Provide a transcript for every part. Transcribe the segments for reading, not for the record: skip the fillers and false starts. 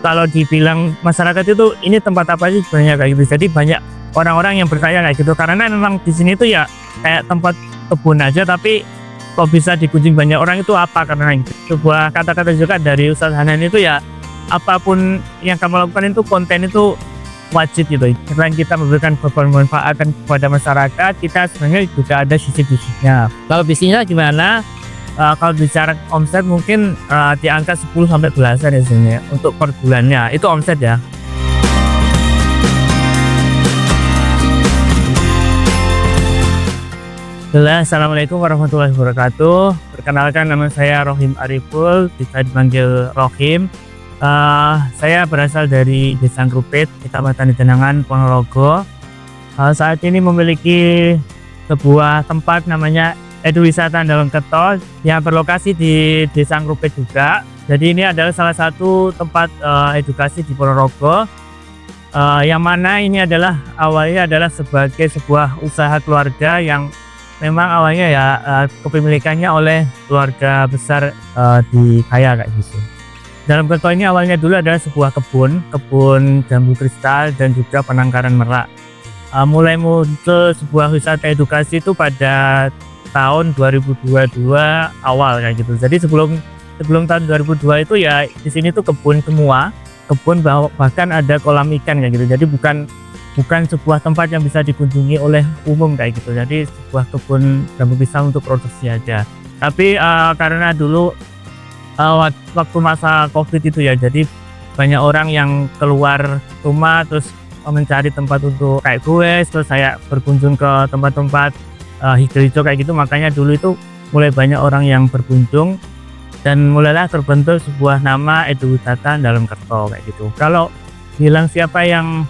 kalau dibilang masyarakat itu ini tempat apa sih sebenarnya kayak gitu. Jadi banyak orang-orang yang bertanya kayak gitu karena memang di sini tuh ya kayak tempat kebun aja, tapi kok bisa dikunjungi banyak orang itu apa karena itu. Sebuah kata-kata juga dari Ustadz Hanan itu ya, apapun yang kamu lakukan itu konten itu wajib gitu. Selain kita memberikan bermanfaat kepada masyarakat, kita sebenarnya juga ada sisi bisnisnya. Kalau bisnisnya gimana? Kalau bicara omset mungkin di angka 10 sampai belasan ya sebenarnya untuk per bulannya. Itu omset ya. Assalamualaikum warahmatullahi wabarakatuh. Perkenalkan, nama saya Rohim Ariful, bisa dipanggil Rohim. Saya berasal dari Desa Ngrupit, Kecamatan Jenangan, Ponorogo. Saat ini memiliki sebuah tempat namanya Eduwisata Dalam Kerto yang berlokasi di Desa Ngrupit juga. Jadi ini adalah salah satu tempat edukasi di Ponorogo, yang mana ini adalah awalnya adalah sebagai sebuah usaha keluarga yang memang awalnya ya kepemilikannya oleh keluarga besar di Kaya kayak gitu. Dalam Kerto ini awalnya dulu adalah sebuah kebun jambu kristal dan juga penangkaran merak. Mulai muncul sebuah wisata edukasi itu pada tahun 2022 awal kayak gitu. Jadi sebelum tahun 2002 itu ya di sini tuh kebun semua, bahkan ada kolam ikan kayak gitu. Jadi bukan sebuah tempat yang bisa dikunjungi oleh umum kayak gitu. Jadi sebuah kebun jambu kristal untuk produksi aja. Tapi karena dulu waktu masa COVID itu ya, jadi banyak orang yang keluar rumah terus mencari tempat untuk kayak gue, terus saya berkunjung ke tempat-tempat hijau-hijau kayak gitu. Makanya dulu itu mulai banyak orang yang berkunjung dan mulailah terbentuk sebuah nama Eduwisata Dalam Kerto kayak gitu. Kalau bilang siapa yang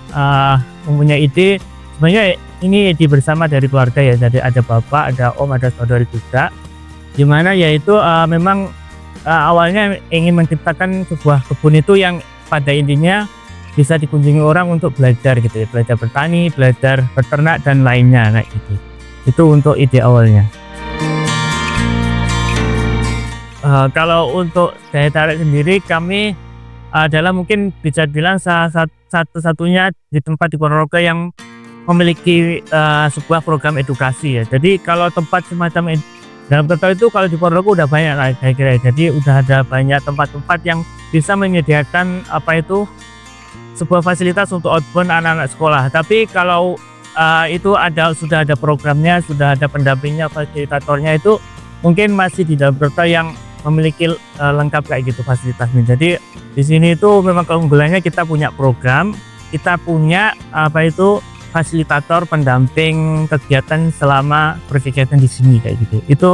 mempunyai ide, sebenarnya ini ide bersama dari keluarga ya. Jadi ada bapak, ada om, ada saudari juga, dimana yaitu memang awalnya ingin menciptakan sebuah kebun itu yang pada intinya bisa dikunjungi orang untuk belajar gitu ya, belajar bertani, belajar beternak dan lainnya kayak gitu. Itu untuk ide awalnya. Kalau untuk daya tarik sendiri, kami adalah mungkin bisa bilang satu-satunya di tempat di Ponorogo yang memiliki sebuah program edukasi ya. Jadi kalau tempat semacam dalam Kerto itu kalau di Ponorogo udah banyak lah saya kira. Jadi udah ada banyak tempat-tempat yang bisa menyediakan sebuah fasilitas untuk outbound anak-anak sekolah. Tapi kalau itu sudah ada programnya, sudah ada pendampingnya, fasilitatornya, itu mungkin masih di dalam Kerto yang memiliki lengkap kayak gitu fasilitasnya. Jadi di sini itu memang keunggulannya kita punya program, kita punya fasilitator pendamping kegiatan selama berkegiatan di sini kayak gitu. Itu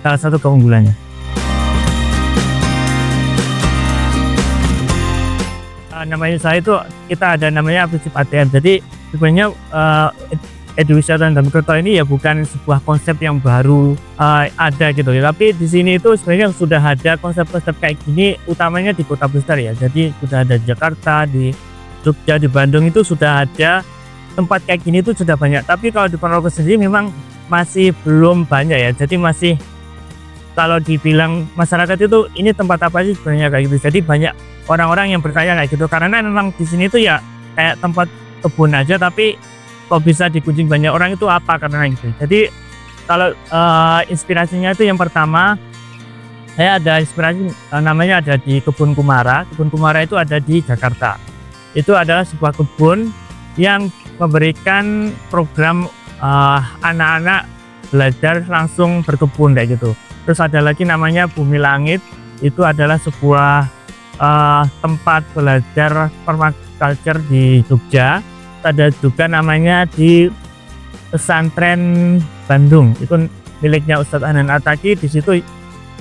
salah satu keunggulannya. Namanya saya itu kita ada namanya prinsip ATM. Jadi sebenarnya Eduwisata Dalam Kerto ini ya bukan sebuah konsep yang baru ada gitu ya. Tapi di sini itu sebenarnya sudah ada konsep-konsep kayak gini, utamanya di kota besar ya. Jadi sudah ada di Jakarta, di Jogja, di Bandung itu sudah ada tempat kayak gini itu sudah banyak. Tapi kalau di Ponorogo sendiri memang masih belum banyak ya. Jadi masih, kalau dibilang masyarakat itu ini tempat apa sih sebenarnya kayak gitu. Jadi banyak orang-orang yang bertanya kayak gitu karena memang di sini tuh ya kayak tempat kebun aja, tapi kok bisa dikunjungi banyak orang itu apa karena gitu. Jadi kalau inspirasinya itu yang pertama, saya ada inspirasi namanya ada di Kebun Kumara. Kebun Kumara itu ada di Jakarta. Itu adalah sebuah kebun yang memberikan program anak-anak belajar langsung berkebun kayak gitu. Terus ada lagi namanya Bumi Langit, itu adalah sebuah tempat belajar permaculture di Jogja. Ada juga namanya di Pesantren Bandung, itu miliknya Ustadz Hanan Ataki. Di situ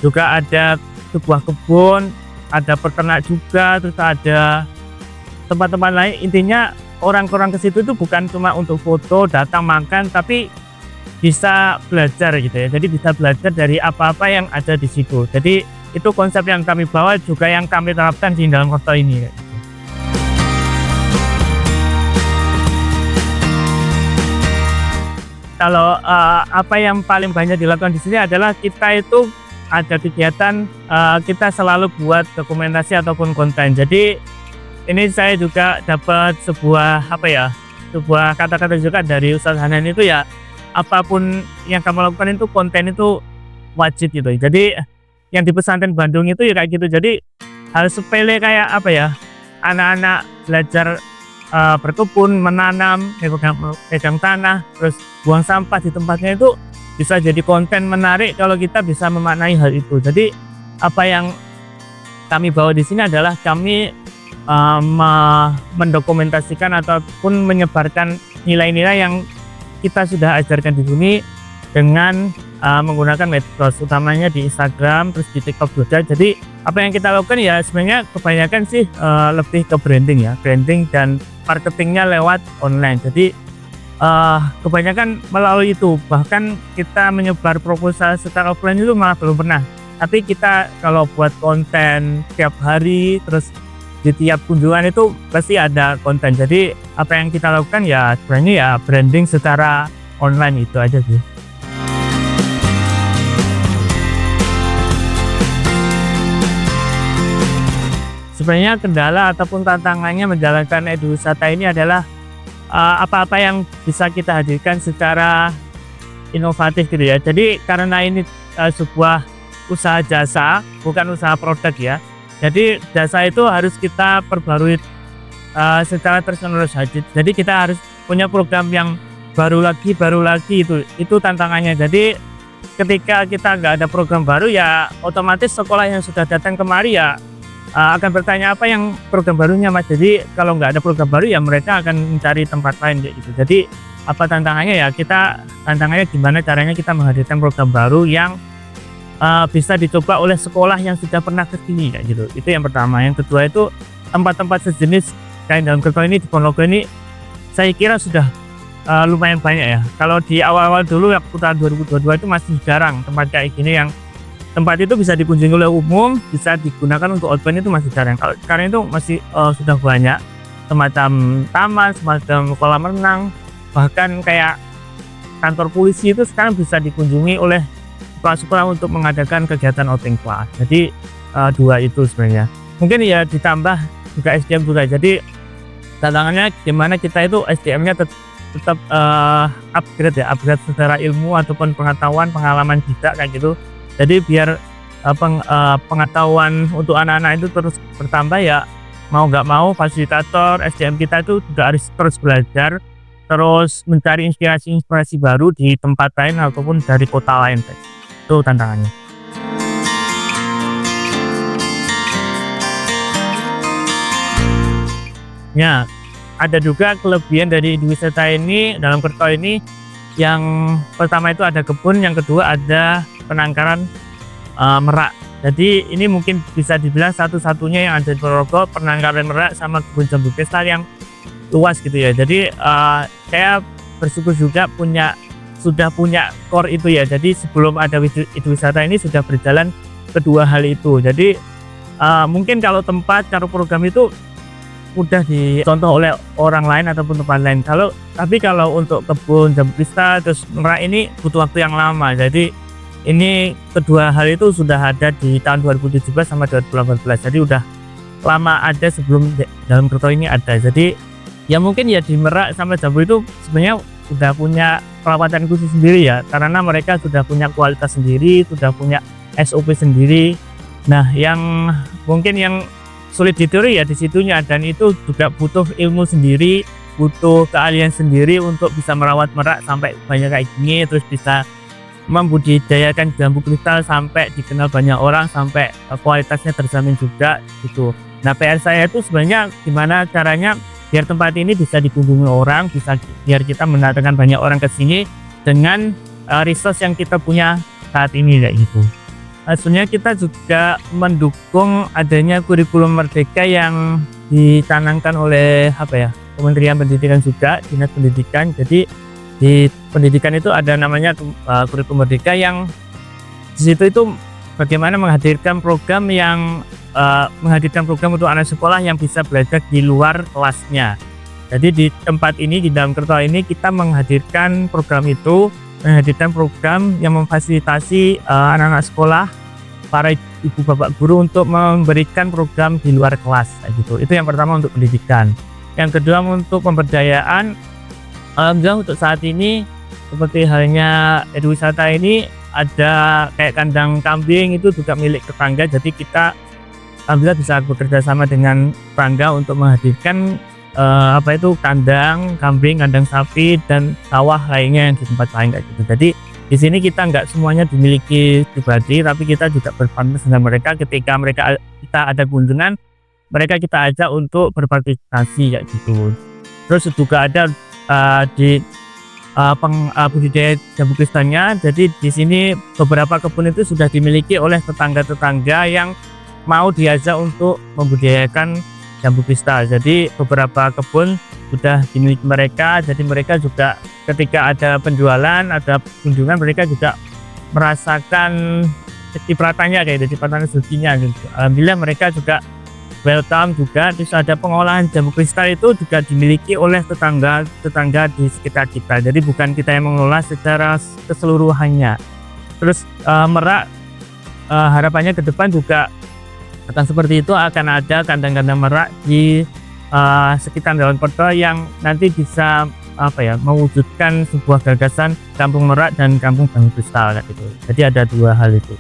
juga ada sebuah kebun, ada peternak juga, terus ada tempat-tempat lain. Intinya orang-orang ke situ itu bukan cuma untuk foto, datang makan, tapi bisa belajar gitu ya. Jadi bisa belajar dari apa-apa yang ada di situ. Jadi itu konsep yang kami bawa juga yang kami terapkan di dalam Kerto ini. Kalau apa yang paling banyak dilakukan di sini adalah kita itu ada kegiatan kita selalu buat dokumentasi ataupun konten. Jadi ini saya juga dapat sebuah sebuah kata-kata juga dari Ustadz Hanan itu ya, apapun yang kamu lakukan itu konten itu wajib gitu. Jadi yang di pesantren Bandung itu ya kayak gitu. Jadi hal sepele kayak anak-anak belajar berkebun, menanam, pegang tanah, terus buang sampah di tempatnya itu bisa jadi konten menarik kalau kita bisa memaknai hal itu. Jadi apa yang kami bawa di sini adalah kami mendokumentasikan ataupun menyebarkan nilai-nilai yang kita sudah ajarkan di sini dengan menggunakan medsos, utamanya di Instagram, terus di TikTok juga. Jadi apa yang kita lakukan ya sebenarnya kebanyakan sih lebih ke branding dan marketingnya lewat online. Jadi kebanyakan melalui itu. Bahkan kita menyebar proposal secara offline itu malah belum pernah. Tapi kita kalau buat konten tiap hari, terus di tiap kunjungan itu pasti ada konten. Jadi apa yang kita lakukan ya sebenarnya ya branding secara online itu aja sih. Sebenarnya kendala ataupun tantangannya menjalankan eduwisata ini adalah apa-apa yang bisa kita hadirkan secara inovatif gitu ya. Jadi karena ini sebuah usaha jasa, bukan usaha produk ya. Jadi jasa itu harus kita perbarui secara terus-menerus. Jadi kita harus punya program yang baru lagi itu tantangannya. Jadi ketika kita nggak ada program baru ya otomatis sekolah yang sudah datang kemari ya akan bertanya apa yang program barunya Mas. Jadi kalau nggak ada program baru ya mereka akan mencari tempat lain kayak gitu. Jadi apa tantangannya ya tantangannya gimana caranya kita menghadirkan program baru yang bisa dicoba oleh sekolah yang sudah pernah kesini kayak gitu. Itu yang pertama. Yang kedua itu tempat-tempat sejenis kayak dalam Kerto ini, di Ponorogo ini saya kira sudah lumayan banyak ya. Kalau di awal-awal dulu waktu tahun 2022 itu masih jarang tempat kayak gini yang tempat itu bisa dikunjungi oleh umum, bisa digunakan untuk outbound itu masih jarang. Kalau sekarang itu masih sudah banyak semacam taman, semacam kolam renang, bahkan kayak kantor polisi itu sekarang bisa dikunjungi oleh sekolah-sekolah untuk mengadakan kegiatan outing class. Jadi dua itu sebenarnya. Mungkin ya ditambah juga SDM juga. Jadi tantangannya gimana kita itu SDM-nya tetap upgrade secara ilmu ataupun pengetahuan, pengalaman juga kayak gitu. Jadi biar pengetahuan untuk anak-anak itu terus bertambah ya, mau nggak mau fasilitator SDM kita itu juga harus terus belajar, terus mencari inspirasi baru di tempat lain ataupun dari kota lain. Itu tantangannya. Ya, ada juga kelebihan dari Eduwisata ini dalam Kerto ini. Yang pertama itu ada kebun, yang kedua ada penangkaran merak. Jadi ini mungkin bisa dibilang satu-satunya yang ada di Ponorogo, penangkaran merak sama kebun jambu kristal yang luas gitu ya. Jadi saya bersyukur juga sudah punya core itu ya. Jadi sebelum ada Eduwisata ini sudah berjalan kedua hal itu. Jadi mungkin kalau tempat, cara program itu udah dicontoh oleh orang lain ataupun tempat lain. Tapi kalau untuk kebun jambu kristal terus merak ini butuh waktu yang lama. Jadi ini kedua hal itu sudah ada di tahun 2017 sama 2018. Jadi udah lama ada sebelum dalam Kerto ini ada. Jadi ya mungkin ya di merak sama jambu itu sebenarnya sudah punya perawatan khusus sendiri ya, karena mereka sudah punya kualitas sendiri, sudah punya SOP sendiri. Nah, yang mungkin yang sulit ditiru ya di situnya, dan itu juga butuh ilmu sendiri, butuh keahlian sendiri untuk bisa merawat merak sampai banyak kayak gini, terus bisa membudidayakan jambu kristal sampai dikenal banyak orang, sampai kualitasnya terjamin juga gitu. Nah, PR saya itu sebenarnya gimana caranya biar tempat ini bisa dikunjungi orang, biar kita mendatangkan banyak orang ke sini dengan resource yang kita punya saat ini kayak gitu. Sebenarnya kita juga mendukung adanya kurikulum merdeka yang dicanangkan oleh Kementerian Pendidikan juga, Dinas Pendidikan. Jadi di pendidikan itu ada namanya kurikulum merdeka yang di situ itu bagaimana menghadirkan program untuk anak sekolah yang bisa belajar di luar kelasnya. Jadi di tempat ini, di dalam Kerto ini kita menghadirkan program yang memfasilitasi anak-anak sekolah para ibu bapak guru untuk memberikan program di luar kelas kayak gitu. Itu yang pertama untuk pendidikan. Yang kedua untuk pemberdayaan, alhamdulillah untuk saat ini seperti halnya Eduwisata ini ada kayak kandang kambing itu juga milik tetangga, jadi kita alhamdulillah bisa bekerja sama dengan tetangga untuk menghadirkan kandang kambing, kandang sapi dan sawah lainnya yang di tempat lain kayak gitu. Jadi di sini kita nggak semuanya dimiliki pribadi, tapi kita juga berpartner dengan mereka. Ketika kita ada kunjungan, mereka kita ajak untuk berpartisipasi kayak gitu. Terus juga ada di budidaya jambu kristalnya. Jadi di sini beberapa kebun itu sudah dimiliki oleh tetangga-tetangga yang mau diajak untuk membudidayakan jambu kristal. Jadi beberapa kebun sudah dimiliki mereka, jadi mereka juga ketika ada penjualan, ada kunjungan, mereka juga merasakan kecipratannya kayak cipratan rezekinya gitu. Alhamdulillah mereka juga welcome juga. Terus ada pengolahan jambu kristal itu juga dimiliki oleh tetangga di sekitar kita, jadi bukan kita yang mengelola secara keseluruhannya. Terus merak harapannya ke depan juga akan seperti itu, akan ada kandang-kandang merak di sekitar Daun Perto yang nanti bisa mewujudkan sebuah gagasan kampung merak dan kampung jambu kristal gitu. Jadi ada dua hal itu.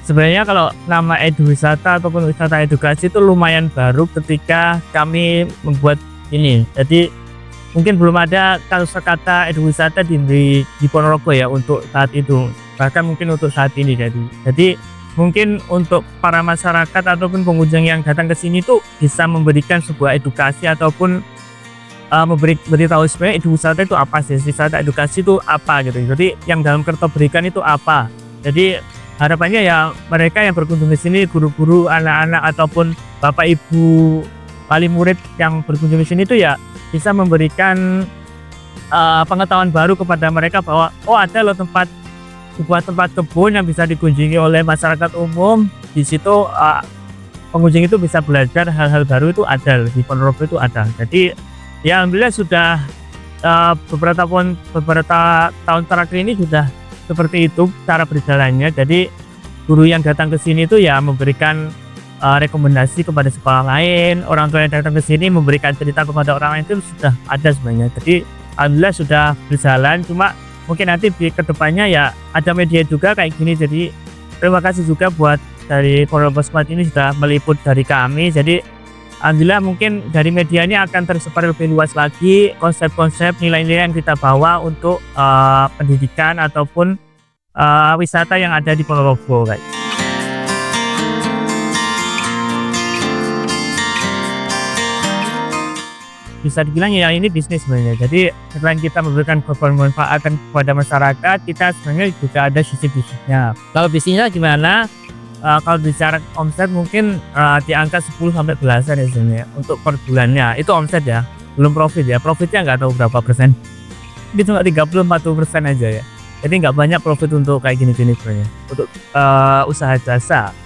Sebenarnya kalau nama Eduwisata ataupun wisata edukasi itu lumayan baru ketika kami membuat ini. Jadi mungkin belum ada kata Eduwisata di Ponorogo ya untuk saat itu, bahkan mungkin untuk saat ini. Jadi mungkin untuk para masyarakat ataupun pengunjung yang datang ke sini tuh bisa memberikan sebuah edukasi ataupun memberitahu sebenarnya Eduwisata itu apa sih, wisata edukasi itu apa gitu. Jadi yang dalam Kerto berikan itu apa. Jadi harapannya ya mereka yang berkunjung ke sini, guru-guru, anak-anak ataupun bapak ibu wali murid yang berkunjung ke sini itu ya bisa memberikan pengetahuan baru kepada mereka bahwa ada loh sebuah tempat kebun yang bisa dikunjungi oleh masyarakat umum. Di situ pengunjung itu bisa belajar hal-hal baru, itu ada di Ponorogo, itu ada. Jadi ya alhamdulillah sudah beberapa tahun terakhir ini sudah seperti itu cara berjalannya. Jadi guru yang datang ke sini itu ya memberikan rekomendasi kepada sekolah lain, orang tua yang datang ke sini memberikan cerita kepada orang lain, itu sudah ada sebenarnya. Jadi alhamdulillah sudah berjalan, cuma mungkin nanti di kedepannya ya ada media juga kayak gini. Jadi terima kasih juga buat dari Ponorogo Smart ini sudah meliput dari kami. Jadi alhamdulillah mungkin dari media ini akan tersebar lebih luas lagi konsep-konsep, nilai-nilai yang kita bawa untuk pendidikan ataupun wisata yang ada di Ponorogo guys. Bisa dibilang ya ini bisnis sebenarnya. Jadi selain kita memberikan kebermanfaatan kepada masyarakat, kita sebenarnya juga ada sisi bisnisnya. Kalau bisnisnya gimana? Kalau bicara omset mungkin di angka 10 sampai belasan ya sebenarnya untuk per bulannya. Itu omset ya, belum profit ya. Profitnya nggak tahu berapa persen. Ini cuma 30-40% aja ya. Jadi nggak banyak profit untuk kayak gini-gini sebenarnya. Untuk usaha jasa.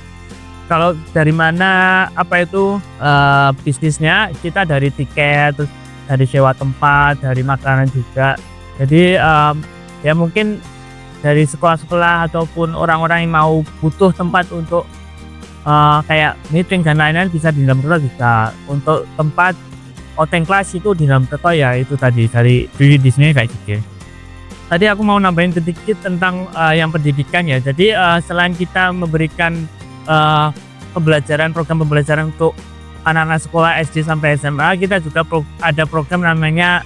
Kalau dari mana bisnisnya, kita dari tiket, terus dari sewa tempat, dari makanan juga. Jadi ya mungkin dari sekolah-sekolah ataupun orang-orang yang mau butuh tempat untuk kayak meeting dan lain-lain bisa di dalam Kerto bisa. Untuk tempat outing kelas itu di dalam Kerto ya itu tadi dari di sini kayak gitu. Tadi aku mau nambahin sedikit tentang yang pendidikan ya. Jadi selain kita memberikan program pembelajaran untuk anak-anak sekolah SD sampai SMA, kita juga ada program namanya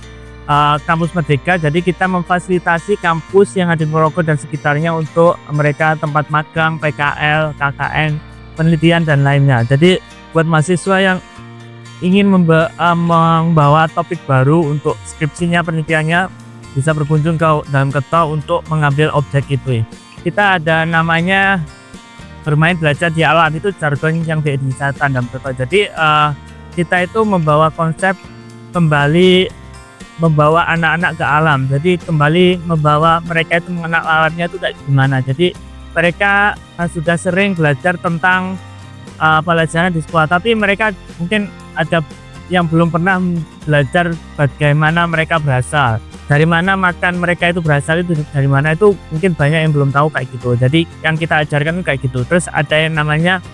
Kampus Merdeka. Jadi kita memfasilitasi kampus yang ada di Ponorogo dan sekitarnya untuk mereka tempat magang, PKL, KKN, penelitian dan lainnya. Jadi buat mahasiswa yang ingin membawa topik baru untuk skripsinya, penelitiannya, bisa berkunjung ke dalam Kerto untuk mengambil objek itu. Kita ada namanya bermain belajar di alam, itu jargon yang di Eduwisata dalam Kerto. Jadi kita itu membawa konsep kembali membawa anak-anak ke alam. Jadi kembali membawa mereka itu mengenal alamnya itu kayak gimana. Jadi mereka sudah sering belajar tentang pelajaran di sekolah, tapi mereka mungkin ada yang belum pernah belajar bagaimana mereka berasal, dari mana makan mereka itu berasal, itu dari mana, itu mungkin banyak yang belum tahu kayak gitu. Jadi yang kita ajarkan kayak gitu. Terus ada yang namanya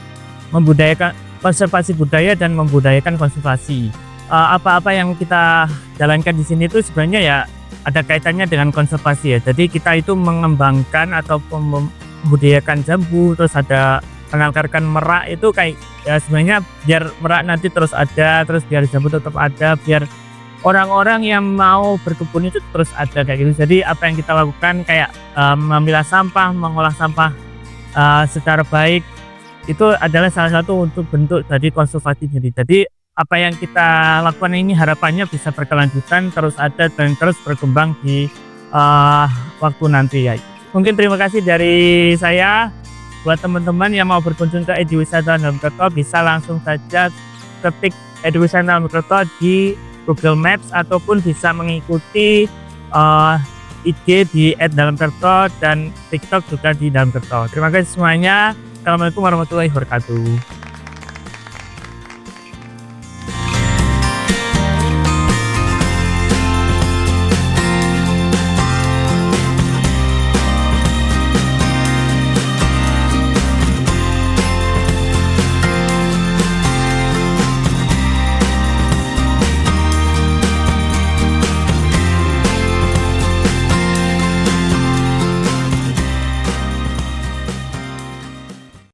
membudayakan konservasi budaya dan membudayakan konservasi. Apa-apa yang kita jalankan di sini itu sebenarnya ya ada kaitannya dengan konservasi ya. Jadi kita itu mengembangkan atau membudidayakan jambu, terus ada menangkarkan merak itu kayak ya sebenarnya biar merak nanti terus ada, terus biar jambu tetap ada, biar orang-orang yang mau berkebun itu terus ada kayak gitu. Jadi apa yang kita lakukan kayak memilah sampah, mengolah sampah secara baik, itu adalah salah satu untuk bentuk dari konservasi diri. Jadi apa yang kita lakukan ini harapannya bisa berkelanjutan, terus ada dan terus berkembang di waktu nanti ya. Mungkin terima kasih dari saya. Buat teman-teman yang mau berkunjung ke Ediwisata Dalam Kerto, bisa langsung saja ketik Ediwisata Dalam Kerto di Google Maps ataupun bisa mengikuti IG di @dalamkerto dan TikTok juga di Dalam Kerto. Terima kasih semuanya. Assalamualaikum warahmatullahi wabarakatuh.